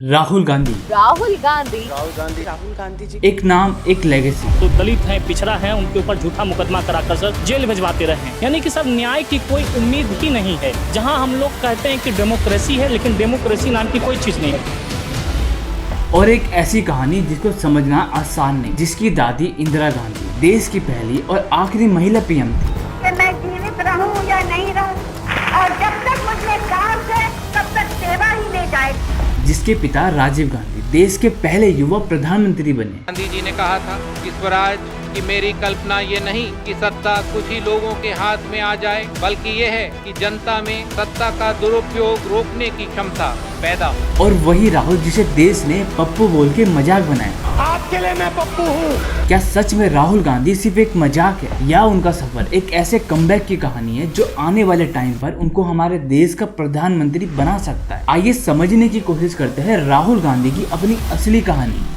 राहुल गांधी। राहुल गांधी राहुल गांधी राहुल गांधी जी एक नाम एक लेगेसी। तो दलित है, पिछड़ा है, उनके ऊपर झूठा मुकदमा कराकर सर जेल भिजवाते रहे। यानी कि सर न्याय की कोई उम्मीद ही नहीं है। जहां हम लोग कहते हैं कि डेमोक्रेसी है, लेकिन डेमोक्रेसी नाम की कोई चीज नहीं है। और एक ऐसी कहानी जिसको समझना आसान नहीं, जिसकी दादी इंदिरा गांधी देश की पहली और आखिरी महिला पीएम थी। कि मैं जीवित रहूं या नहीं रहूं, और जब तक मुझे सांस है तब तक सेवा ही ले जाए। जिसके पिता राजीव गांधी देश के पहले युवा प्रधानमंत्री बने। गांधी जी ने कहा था कि स्वराज की मेरी कल्पना ये नहीं कि सत्ता कुछ ही लोगों के हाथ में आ जाए, बल्कि ये है कि जनता में सत्ता का दुरुपयोग रोकने की क्षमता पैदा हो। और वही राहुल जिसे देश ने पप्पू बोल के मजाक बनाया। आपके लिए मैं पप्पू हूँ। क्या सच में राहुल गांधी सिर्फ एक मजाक है, या उनका सफर एक ऐसे कमबैक की कहानी है जो आने वाले टाइम पर उनको हमारे देश का प्रधानमंत्री बना सकता है? आइए समझने की कोशिश करते हैं राहुल गांधी की अपनी असली कहानी।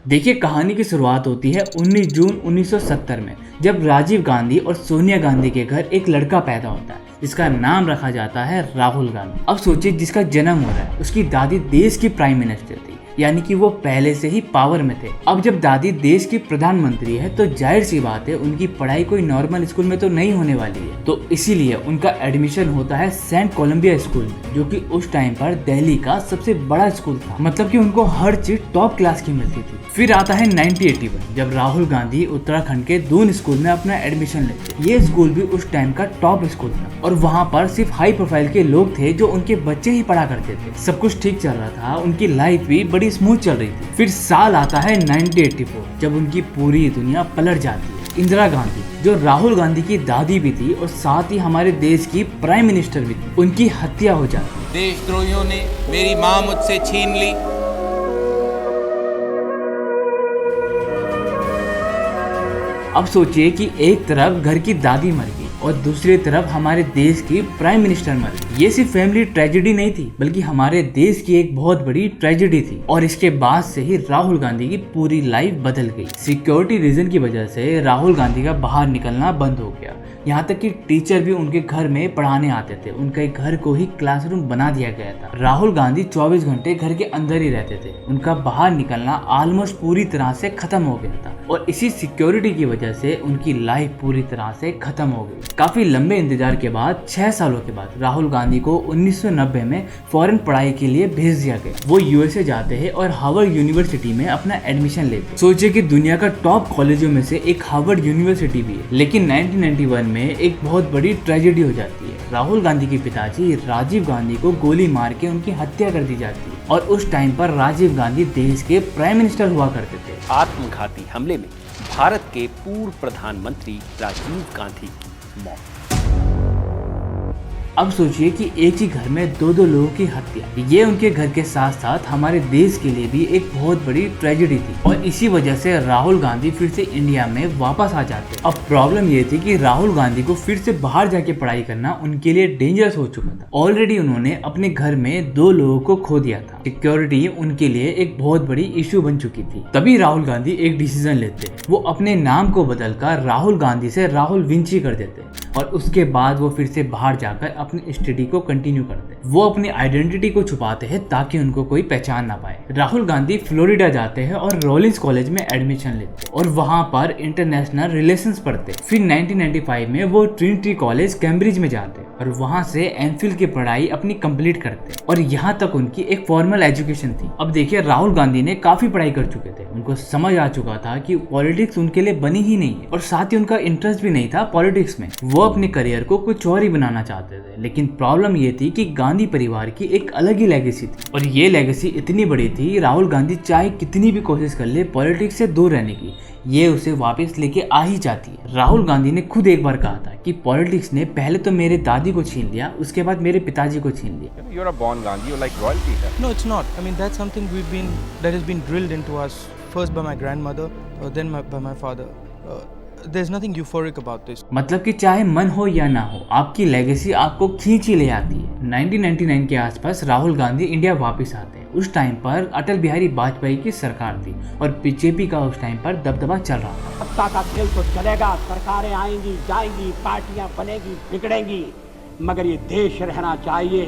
देखिए, कहानी की शुरुआत होती है 19 जून 1970 में, जब राजीव गांधी और सोनिया गांधी के घर एक लड़का पैदा होता है जिसका नाम रखा जाता है राहुल गांधी। अब सोचिए, जिसका जन्म हो रहा है उसकी दादी देश की प्राइम मिनिस्टर थी, यानी कि वो पहले से ही पावर में थे। अब जब दादी देश की प्रधानमंत्री है तो जाहिर सी बात है उनकी पढ़ाई कोई नॉर्मल स्कूल में तो नहीं होने वाली है। तो इसीलिए उनका एडमिशन होता है सेंट कोलंबिया स्कूल में, जो कि उस टाइम पर दिल्ली का सबसे बड़ा स्कूल था। मतलब कि उनको हर चीज टॉप क्लास की मिलती थी। फिर आता है 1981, जब राहुल गांधी उत्तराखंड के दून स्कूल में अपना एडमिशन लेते। ये स्कूल भी उस टाइम का टॉप स्कूल था और वहाँ पर सिर्फ हाई प्रोफाइल के लोग थे जो उनके बच्चे ही पढ़ा करते थे। सब कुछ ठीक चल रहा था, उनकी लाइफ भी बड़ी स्मूथ चल रही थी। फिर साल आता है 1984, जब उनकी पूरी दुनिया पलट जाती है। इंदिरा गांधी, जो राहुल गांधी की दादी भी थी और साथ ही हमारे देश की प्राइम मिनिस्टर भी थी, उनकी हत्या हो जाती है। देशद्रोहियों ने मेरी माँ मुझसे छीन ली। अब सोचिए कि एक तरफ घर की दादी मर गई और दूसरी तरफ हमारे देश की प्राइम मिनिस्टर मर गई। ये सिर्फ फैमिली ट्रेजेडी नहीं थी, बल्कि हमारे देश की एक बहुत बड़ी ट्रेजेडी थी। और इसके बाद से ही राहुल गांधी की पूरी लाइफ बदल गई। सिक्योरिटी रीजन की वजह से राहुल गांधी का बाहर निकलना बंद हो गया। यहाँ तक कि टीचर भी उनके घर में पढ़ाने आते थे, उनके घर को ही क्लासरूम बना दिया गया था। राहुल गांधी 24 घंटे घर के अंदर ही रहते थे। उनका बाहर निकलना ऑलमोस्ट पूरी तरह से खत्म हो गया था और इसी सिक्योरिटी की वजह से उनकी लाइफ पूरी तरह से खत्म हो गई। काफी लंबे इंतजार के बाद 6 सालों के बाद राहुल गांधी को 1990 में फॉरेन पढ़ाई के लिए भेज दिया गया। वो यूएसए जाते हैं और हार्वर्ड यूनिवर्सिटी में अपना एडमिशन लेते। सोचिए कि दुनिया का टॉप कॉलेजों में से एक हार्वर्ड यूनिवर्सिटी भी है। लेकिन 1991 में एक बहुत बड़ी ट्रेजेडी हो जाती है। राहुल गांधी के पिताजी राजीव गांधी को गोली मार के उनकी हत्या कर दी जाती है। और उस टाइम पर राजीव गांधी देश के प्राइम मिनिस्टर हुआ करते थे। आत्मघाती हमले में भारत के पूर्व प्रधानमंत्री राजीव गांधी की मौत। अब सोचिए कि एक ही घर में दो लोगों की हत्या, ये उनके घर के साथ साथ हमारे देश के लिए भी एक बहुत बड़ी ट्रेजेडी थी। और इसी वजह से राहुल गांधी फिर से इंडिया में वापस आ जाते। अब प्रॉब्लम ये थी कि राहुल गांधी को फिर से बाहर जाके पढ़ाई करना उनके लिए डेंजरस हो चुका था। ऑलरेडी उन्होंने अपने घर में 2 लोगों को खो दिया था। सिक्योरिटी उनके लिए एक बहुत बड़ी इश्यू बन चुकी थी। तभी राहुल गांधी एक डिसीजन लेते। वो अपने नाम को बदलकर राहुल गांधी से राहुल विंची कर देते और उसके बाद वो फिर से बाहर जाकर अपनी स्टडी को कंटिन्यू करते। वो अपनी आइडेंटिटी को छुपाते हैं ताकि उनको कोई पहचान ना पाए। राहुल गांधी फ्लोरिडा जाते हैं और रॉलिंस कॉलेज में एडमिशन लेते और वहां पर इंटरनेशनल रिलेशंस पढ़ते। फिर 1995 में वो ट्रिनिटी कॉलेज कैम्ब्रिज में जाते और वहां से एमफिल की पढ़ाई अपनी कंप्लीट करते और यहाँ तक उनकी एक फॉर्मल एजुकेशन थी। अब देखिए, राहुल गांधी ने काफी पढ़ाई कर चुके थे। उनको समझ आ चुका था कि पॉलिटिक्स उनके लिए बनी ही नहीं है और साथ ही उनका इंटरेस्ट भी नहीं था पॉलिटिक्स में। वो अपने करियर को कुछ और ही बनाना चाहते थे। लेकिन प्रॉब्लम ये थी कि गांधी परिवार की एक अलग ही लेगेसी थी और ये लेगेसी इतनी बड़ी थी, राहुल गांधी चाहे कितनी भी कोशिश कर ले पॉलिटिक्स से दूर रहने की, ये उसे वापस लेके आ ही जाती है। राहुल गांधी ने खुद एक बार कहा था कि पॉलिटिक्स ने पहले तो मेरे दादी को छीन लिया, उसके बाद मेरे पिताजी को छीन लिया। You're a born Gandhi, you're like royalty here. No, it's not. I mean, that's something that has been drilled into us, first by my grandmother, then by my father. There's nothing euphoric about this. मतलब कि चाहे मन हो या ना हो, आपकी legacy आपको खींच ही ले आती है। 1999 के आसपास राहुल गांधी इंडिया वापस आते हैं। उस टाइम पर अटल बिहारी वाजपेयी की सरकार थी और बीजेपी का उस टाइम पर दबदबा चल रहा था। सत्ता का खेल तो चलेगा, सरकारें आएंगी जाएंगी, पार्टियां बनेगी बिगड़ेंगी, मगर ये देश रहना चाहिए,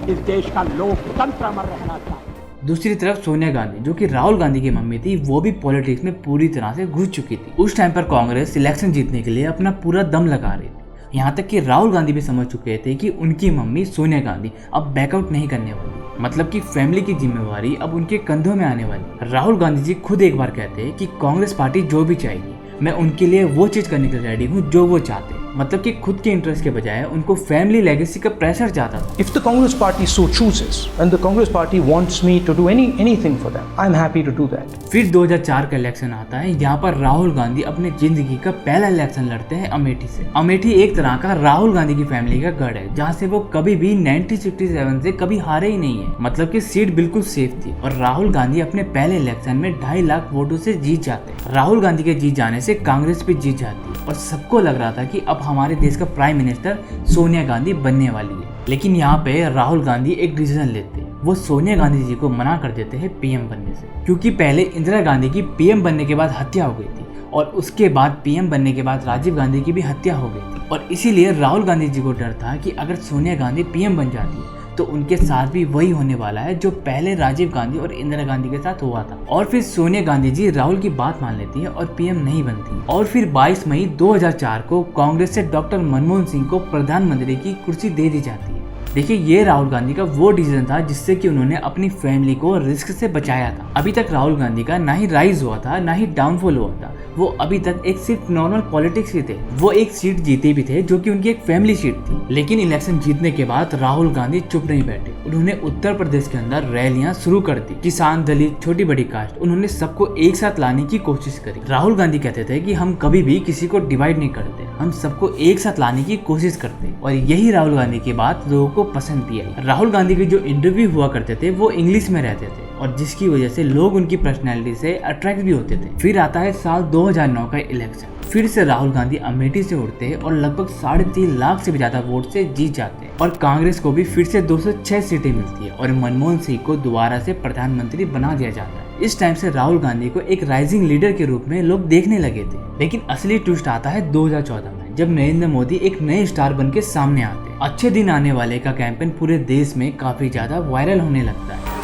इस देश का लोकतंत्र अमर रहना चाहिए। दूसरी तरफ सोनिया गांधी, जो कि राहुल गांधी की मम्मी थी, वो भी पॉलिटिक्स में पूरी तरह से घुस चुकी थी। उस टाइम पर कांग्रेस इलेक्शन जीतने के लिए अपना पूरा दम लगा रही थी। यहाँ तक कि राहुल गांधी भी समझ चुके थे कि उनकी मम्मी सोनिया गांधी अब बैकआउट नहीं करने वाली, मतलब कि फैमिली की जिम्मेवारी अब उनके कंधों में आने वाली। राहुल गांधी जी खुद एक बार कहते हैं कि कांग्रेस पार्टी जो भी चाहेगी, मैं उनके लिए वो चीज करने के लिए रेडी हूँ जो वो चाहते हैं। मतलब कि खुद के इंटरेस्ट के बजाय उनको फैमिली लेगेसी का प्रेशर चाहता था। If the Congress party so chooses and the Congress party wants me to do anything for them, I'm happy to do that. फिर 2004 का इलेक्शन आता है। यहाँ पर राहुल गांधी अपने जिंदगी का पहला इलेक्शन लड़ते हैं अमेठी से। अमेठी एक तरह का राहुल गांधी की फैमिली का गढ़ है, जहाँ से वो कभी भी 1967 से कभी हारे ही नहीं है। मतलब कि सीट बिल्कुल सेफ थी और राहुल गांधी अपने पहले इलेक्शन में 2.5 लाख वोटों से जीत जाते हैं। राहुल गांधी के जीत जाने से कांग्रेस भी जीत जाती है और सबको लग रहा था कि अब हमारे देश का प्राइम मिनिस्टर सोनिया गांधी बनने वाली है। लेकिन यहाँ पे राहुल गांधी एक डिसीजन लेते हैं, वो सोनिया गांधी जी को मना कर देते हैं पीएम बनने से, क्योंकि पहले इंदिरा गांधी की पीएम बनने के बाद हत्या हो गई थी और उसके बाद पीएम बनने के बाद राजीव गांधी की भी हत्या हो गई थी। और इसीलिए राहुल गांधी जी को डर था कि अगर सोनिया गांधी पीएम बन जाती है तो उनके साथ भी वही होने वाला है जो पहले राजीव गांधी और इंदिरा गांधी के साथ हुआ था। और फिर सोनिया गांधी जी राहुल की बात मान लेती है और पीएम नहीं बनती। और फिर 22 मई 2004 को कांग्रेस से डॉक्टर मनमोहन सिंह को प्रधानमंत्री की कुर्सी दे दी जाती है। देखिए, ये राहुल गांधी का वो डिसीजन था जिससे कि उन्होंने अपनी फैमिली को रिस्क से बचाया था। अभी तक राहुल गांधी का ना ही राइज हुआ था ना ही डाउनफॉल हुआ था, वो अभी तक एक सिर्फ नॉर्मल पॉलिटिक्स ही थे। वो एक सीट जीते भी थे जो कि उनकी एक फैमिली सीट थी। लेकिन इलेक्शन जीतने के बाद राहुल गांधी चुप नहीं बैठे, उन्होंने उत्तर प्रदेश के अंदर रैलियां शुरू कर दी। किसान, दलित, छोटी बड़ी कास्ट, उन्होंने सबको एक साथ लाने की कोशिश करी। राहुल गांधी कहते थे कि हम कभी भी किसी को डिवाइड नहीं करते, हम सबको एक साथ लाने की कोशिश करते, और यही राहुल गांधी की बात लोगों को पसंद भी आई। राहुल गांधी के जो इंटरव्यू हुआ करते थे वो इंग्लिश में रहते थे और जिसकी वजह से लोग उनकी पर्सनैलिटी से अट्रैक्ट भी होते थे। फिर आता है साल 2009 का इलेक्शन। फिर से राहुल गांधी अमेठी से उठते हैं और लगभग 3.5 लाख से भी ज्यादा वोट से जीत जाते हैं और कांग्रेस को भी फिर से 206 सीटें मिलती है और मनमोहन सिंह को दोबारा से प्रधानमंत्री बना दिया जाता है। इस टाइम से राहुल गांधी को एक राइजिंग लीडर के रूप में लोग देखने लगे थे। लेकिन असली ट्विस्ट आता है 2014 में, जब नरेंद्र मोदी एक नए स्टार बन के सामने आते हैं। अच्छे दिन आने वाले का कैंपेन पूरे देश में काफी ज्यादा वायरल होने लगता है।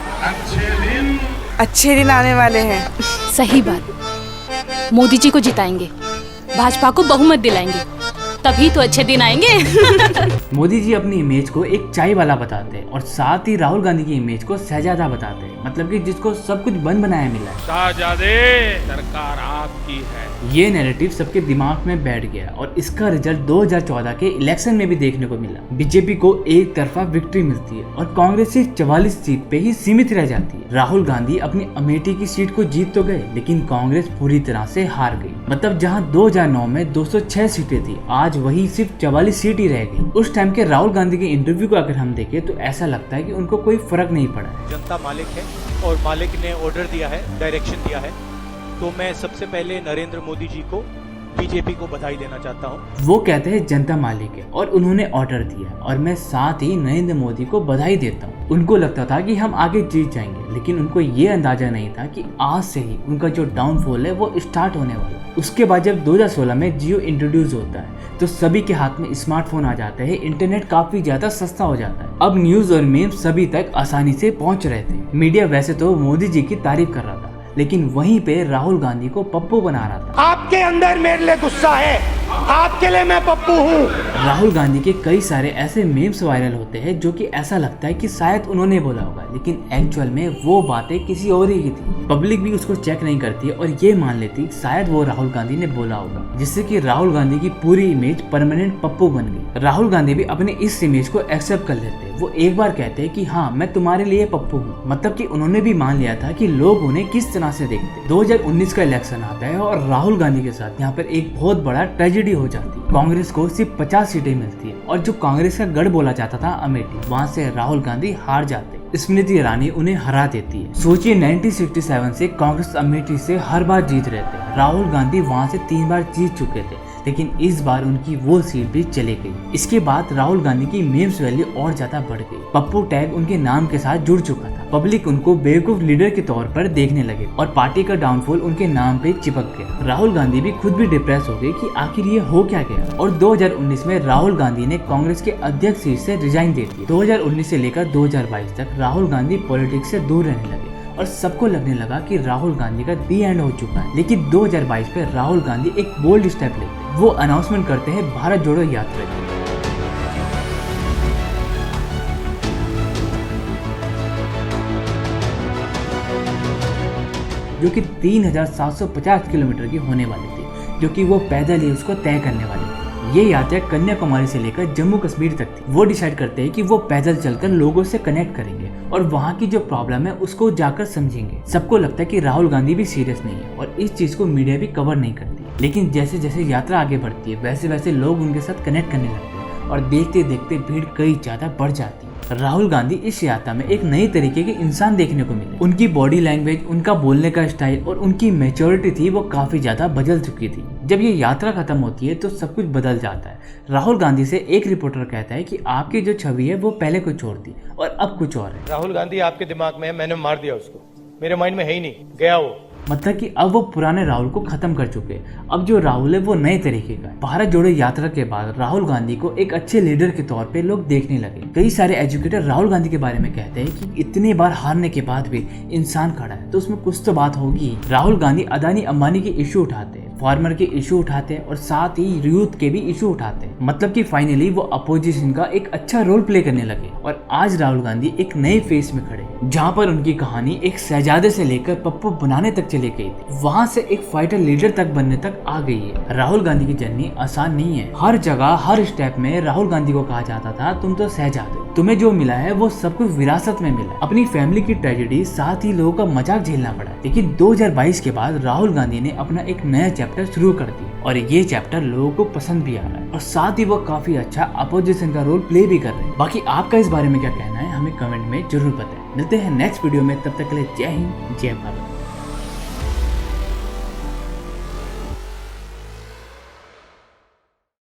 अच्छे दिन आने वाले हैं। सही बात, मोदी जी को जिताएंगे, भाजपा को बहुमत दिलाएंगे, तभी तो अच्छे दिन आएंगे। मोदी जी अपनी इमेज को एक चाय वाला बताते हैं और साथ ही राहुल गांधी की इमेज को शहजादा बताते हैं, मतलब कि जिसको सब कुछ बन बनाया मिला है। शहजादे, सरकार आपकी है। ये नैरेटिव सबके दिमाग में बैठ गया और इसका रिजल्ट 2014 के इलेक्शन में भी देखने को मिला। बीजेपी को एक तरफा विक्ट्री मिलती है और कांग्रेस सिर्फ 44 सीट पे ही सीमित रह जाती है। राहुल गांधी अपनी अमेठी की सीट को जीत तो गए, लेकिन कांग्रेस पूरी तरह से हार गई। मतलब जहां 2009 में 206 सीटें थी, आज वही सिर्फ 44 सीट ही रह गई। उस टाइम के राहुल गांधी के इंटरव्यू को अगर हम देखें तो ऐसा लगता है कि उनको कोई फर्क नहीं पड़ा है। जनता मालिक है और मालिक ने ऑर्डर दिया है, डायरेक्शन दिया है, तो मैं सबसे पहले नरेंद्र मोदी जी को, बीजेपी को बधाई देना चाहता हूँ। वो कहते हैं जनता मालिक है और उन्होंने ऑर्डर दिया और मैं साथ ही नरेंद्र मोदी को बधाई देता हूँ। उनको लगता था कि हम आगे जीत जाएंगे, लेकिन उनको ये अंदाजा नहीं था कि आज से ही उनका जो डाउनफॉल है वो स्टार्ट होने वाला है। उसके बाद जब 2016 में जियो इंट्रोड्यूस होता है तो सभी के हाथ में स्मार्टफोन आ जाते हैं, इंटरनेट काफी ज्यादा सस्ता हो जाता है। अब न्यूज और मीम सभी तक आसानी से पहुंच रहे थे। मीडिया वैसे तो मोदी जी की तारीफ कर रहा था, लेकिन वहीं पे राहुल गांधी को पप्पू बना रहा था। आपके अंदर मेरे लिए गुस्सा है, आपके लिए मैं पप्पू हूँ। राहुल गांधी के कई सारे ऐसे मीम्स वायरल होते हैं जो कि ऐसा लगता है कि शायद उन्होंने बोला होगा, लेकिन एक्चुअल में वो बातें किसी और ही की थी। पब्लिक भी उसको चेक नहीं करती और ये मान लेती शायद वो राहुल गांधी ने बोला होगा, जिससे कि राहुल गांधी की पूरी इमेज परमानेंट पप्पू बन गई। राहुल गांधी भी अपने इस इमेज को एक्सेप्ट कर लेते। वो एक बार कहते हैं कि हाँ, मैं तुम्हारे लिए पप्पू हूँ, मतलब कि उन्होंने भी मान लिया था कि लोग उन्हें किस तरह से देखते। 2019 का इलेक्शन आता है और राहुल गांधी के साथ यहाँ पर एक बहुत बड़ा ट्रेजेडी हो जाती है। कांग्रेस को सिर्फ 50 सीटें मिलती है और जो कांग्रेस का गढ़ बोला जाता था अमेठी, वहाँ से राहुल गांधी हार जाते। स्मृति ईरानी उन्हें हरा देती है। सोचिए 1967 से कांग्रेस अमेठी से हर बार जीत रहे थे। राहुल गांधी वहाँ से 3 बार जीत चुके थे, लेकिन इस बार उनकी वो सीट भी चली गई। इसके बाद राहुल गांधी की मीम्स वैल्यू और ज्यादा बढ़ गई। पप्पू टैग उनके नाम के साथ जुड़ चुका था। पब्लिक उनको बेवकूफ लीडर के तौर पर देखने लगे और पार्टी का डाउनफॉल उनके नाम पे चिपक गया। राहुल गांधी भी खुद भी डिप्रेस हो गए कि आखिर ये हो क्या गया। और 2019 में राहुल गांधी ने कांग्रेस के अध्यक्ष सीट से रिजाइन दे दिया। 2019 से लेकर 2022 तक राहुल गांधी पॉलिटिक्स से दूर रहने लगे और सबको लगने लगा कि राहुल गांधी का दी एंड हो चुका है। लेकिन 2022 में राहुल गांधी एक बोल्ड स्टेप लेते हैं। वो अनाउंसमेंट करते हैं भारत जोड़ो यात्रा की। जो कि 3750 किलोमीटर की होने वाली थी, जो कि वो पैदल ही उसको तय करने वाले थे। ये यात्रा कन्याकुमारी से लेकर जम्मू कश्मीर तक थी। वो डिसाइड करते हैं कि वो पैदल चलकर लोगों से कनेक्ट करेंगे और वहाँ की जो प्रॉब्लम है उसको जाकर समझेंगे। सबको लगता है कि राहुल गांधी भी सीरियस नहीं है और इस चीज को मीडिया भी कवर नहीं करती। लेकिन जैसे जैसे यात्रा आगे बढ़ती है वैसे वैसे लोग उनके साथ कनेक्ट करने लगते हैं और देखते देखते भीड़ कई ज्यादा बढ़ जाती है। राहुल गांधी इस यात्रा में एक नई तरीके के इंसान देखने को मिले। उनकी बॉडी लैंग्वेज, उनका बोलने का स्टाइल और उनकी मैच्योरिटी थी वो काफी ज्यादा बदल चुकी थी। जब ये यात्रा खत्म होती है तो सब कुछ बदल जाता है। राहुल गांधी से एक रिपोर्टर कहता है कि आपकी जो छवि है वो पहले कुछ और थी और अब कुछ और है। राहुल गांधी आपके दिमाग में है, मैंने मार दिया उसको, मेरे माइंड में है ही नहीं, गया वो। मतलब कि अब वो पुराने राहुल को खत्म कर चुके हैं। अब जो राहुल है वो नए तरीके का है। भारत जोड़ो यात्रा के बाद राहुल गांधी को एक अच्छे लीडर के तौर पे लोग देखने लगे। कई सारे एजुकेटर राहुल गांधी के बारे में कहते हैं कि इतने बार हारने के बाद भी इंसान खड़ा है तो उसमें कुछ तो बात होगी। राहुल गांधी अदानी अंबानी के इशू उठाते हैं, फार्मर के इशू उठाते हैं और साथ ही यूथ के भी इशू उठाते हैं। मतलब कि फाइनली वो अपोजिशन का एक अच्छा रोल प्ले करने लगे और आज राहुल गांधी एक नए फेस में खड़े जहाँ पर उनकी कहानी एक शहजादे से लेकर पप्पू बनाने तक चली गई थी, वहाँ से एक फाइटर लीडर तक बनने तक आ गई है। राहुल गांधी की जर्नी आसान नहीं है। हर जगह हर स्टेप में राहुल गांधी को कहा जाता था तुम तो शहजादे, तुम्हें जो मिला है वो सब कुछ विरासत में मिला। अपनी फैमिली की ट्रेजेडी, साथ ही लोगों का मजाक झेलना पड़ा। लेकिन 2022 के बाद राहुल गांधी ने अपना एक नया चैप्टर शुरू कर दिया और ये चैप्टर लोगों को पसंद भी आ रहा है और साथ ही वो काफी अच्छा अपोजिशन का रोल प्ले भी कर रहे हैं। बाकी आपका इस बारे में क्या कहना है हमें कमेंट में जरूर बताएं। मिलते हैं नेक्स्ट वीडियो में, तब तक के लिए जय हिंद जय भारत।